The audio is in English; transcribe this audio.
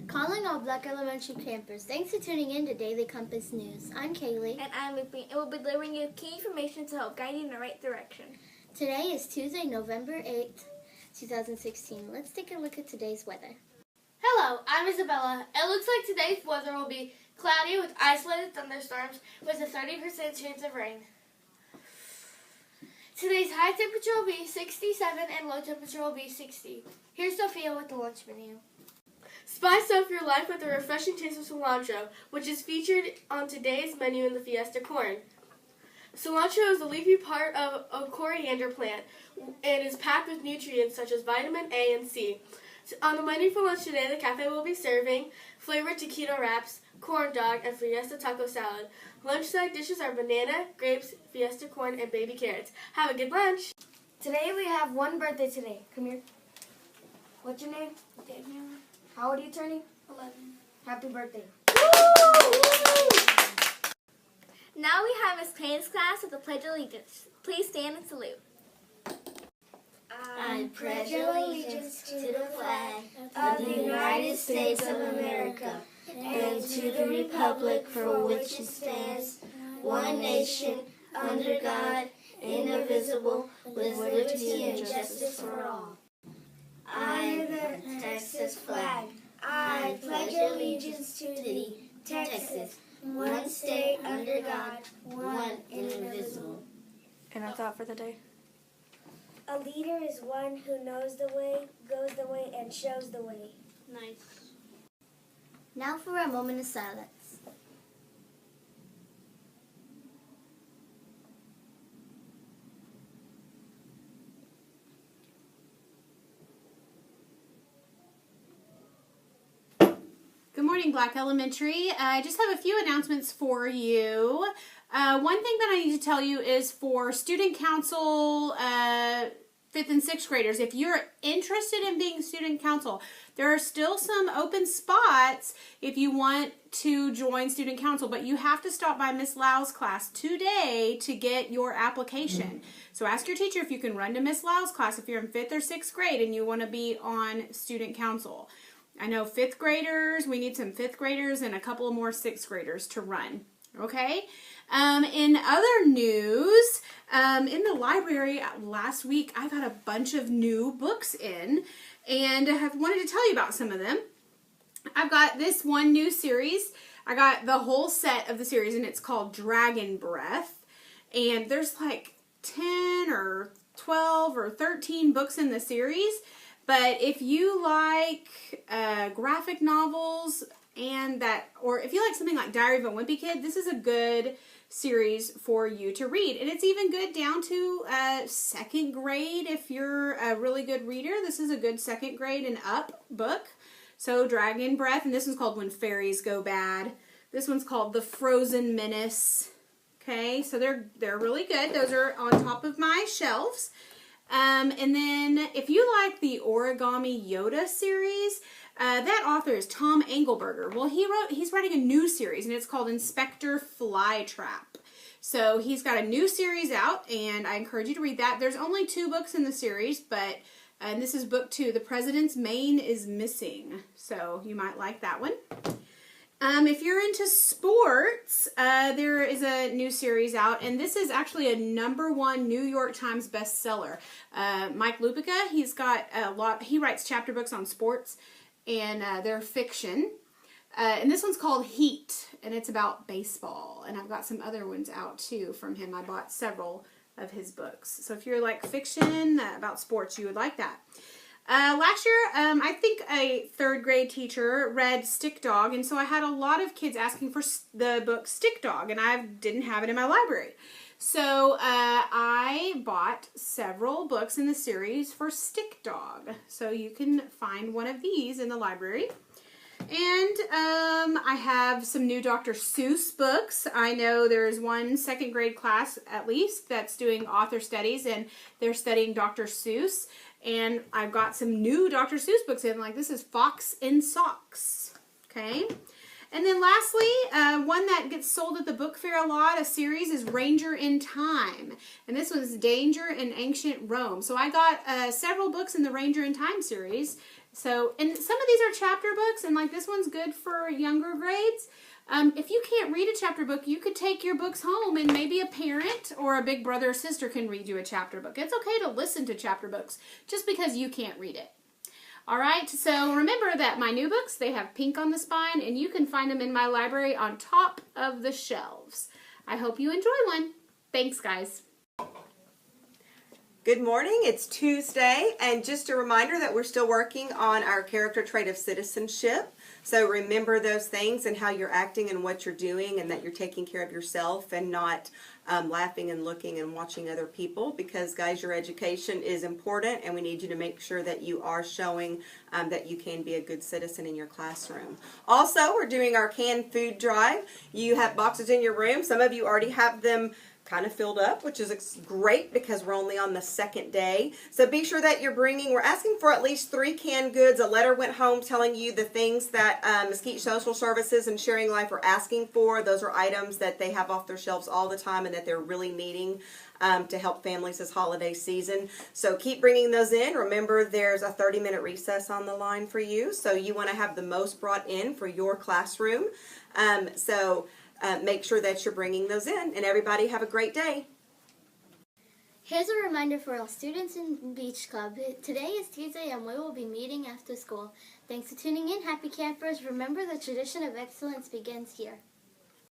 Calling all Black Elementary campers. Thanks for tuning in to Daily Compass News. I'm Kaylee. And I'm Whitney, and we'll be delivering you key information to help guide you in the right direction. Today is Tuesday, November 8th, 2016. Let's take a look at today's weather. Hello, I'm Isabella. It looks like today's weather will be cloudy with isolated thunderstorms with a 30% chance of rain. Today's high temperature will be 67 and low temperature will be 60. Here's Sophia with the lunch menu. Spice up your life with a refreshing taste of cilantro, which is featured on today's menu in the Fiesta Corn. Cilantro is a leafy part of a coriander plant and is packed with nutrients such as vitamin A and C. On the menu for lunch today, the cafe will be serving flavored taquito wraps, corn dog, and Fiesta taco salad. Lunch side dishes are banana, grapes, Fiesta corn, and baby carrots. Have a good lunch. Today we have one birthday today. Come here. What's your name? Daniel, How old are you turning? 11. Happy birthday. Now we have Miss Payne's class with the Pledge of Allegiance. Please stand and salute. I pledge allegiance to the flag of the United States of America and to the republic for which it stands, one nation, under God, indivisible, with liberty and justice for all. I, the Texas flag, I pledge allegiance to thee, Texas, one state under God, one indivisible. And a thought for the day. A leader is one who knows the way, goes the way, and shows the way. Nice. Now for a moment of silence. Good morning, Black Elementary. I just have a few announcements for you. One thing that I need to tell you is for student council 5th and 6th graders, if you're interested in being student council, there are still some open spots if you want to join student council, but you have to stop by Miss Lau's class today to get your application. So ask your teacher if you can run to Miss Lau's class if you're in 5th or 6th grade and you want to be on student council. I know 5th graders, we need some 5th graders and a couple more 6th graders to run. Okay? In other news, in the library last week, I got a bunch of new books in, and I have wanted to tell you about some of them. I've got this one new series. I got the whole set of the series, and it's called Dragon Breath, and there's like 10 or 12 or 13 books in the series, but if you like graphic novels, and that, or if you like something like Diary of a Wimpy Kid, this is a good series for you to read. And it's even good down to 2nd grade. If you're a really good reader, this is a good 2nd grade and up book. So Dragon Breath, and this one's called When Fairies Go Bad. This one's called The Frozen Menace. Okay, so they're really good. Those are on top of my shelves. And then if you like the Origami Yoda series, that author is Tom Engelberger. Well, he's writing a new series, and it's called Inspector Flytrap. So he's got a new series out, and I encourage you to read that. There's only 2 books in the series, but and this is book 2. The President's Mane is Missing. So you might like that one. If you're into sports, there is a new series out, and this is actually a #1 New York Times bestseller. Mike Lupica, he's got a lot. He writes chapter books on sports, and they're fiction. And this one's called Heat, and it's about baseball. And I've got some other ones out too from him. I bought several of his books. So if you're like fiction about sports, you would like that. Last year, I think a 3rd grade teacher read Stick Dog, and so I had a lot of kids asking for the book Stick Dog, and I didn't have it in my library. So I bought several books in the series for Stick Dog. So you can find one of these in the library. And I have some new Dr. Seuss books. I know there's one 2nd grade class at least that's doing author studies, and they're studying Dr. Seuss. And I've got some new Dr. Seuss books in, like this is Fox in Socks. Okay. And then lastly, one that gets sold at the book fair a lot, a series, is Ranger in Time. And this one's Danger in Ancient Rome. So I got several books in the Ranger in Time series. So, and some of these are chapter books, and like this one's good for younger grades. If you can't read a chapter book, you could take your books home and maybe a parent or a big brother or sister can read you a chapter book. It's okay to listen to chapter books just because you can't read it. All right, so remember that my new books, they have pink on the spine, and you can find them in my library on top of the shelves. I hope you enjoy one. Thanks, guys. Good morning, it's Tuesday, and just a reminder that we're still working on our character trait of citizenship. So remember those things and how you're acting and what you're doing, and that you're taking care of yourself and not laughing and looking and watching other people, because guys, your education is important and we need you to make sure that you are showing that you can be a good citizen in your classroom. Also, we're doing our canned food drive. You have boxes in your room. Some of you already have them kind of filled up, which is great because we're only on the second day. So be sure that you're bringing, we're asking for at least 3 canned goods. A letter went home telling you the things that Mesquite Social Services and Sharing Life are asking for. Those are items that they have off their shelves all the time and that they're really needing to help families this holiday season. So keep bringing those in. Remember, there's a 30-minute recess on the line for you, so you want to have the most brought in for your classroom. Make sure that you're bringing those in, and everybody have a great day. Here's a reminder for all students in Beach Club. Today is Tuesday and we will be meeting after school. Thanks for tuning in. Happy campers. Remember, the tradition of excellence begins here.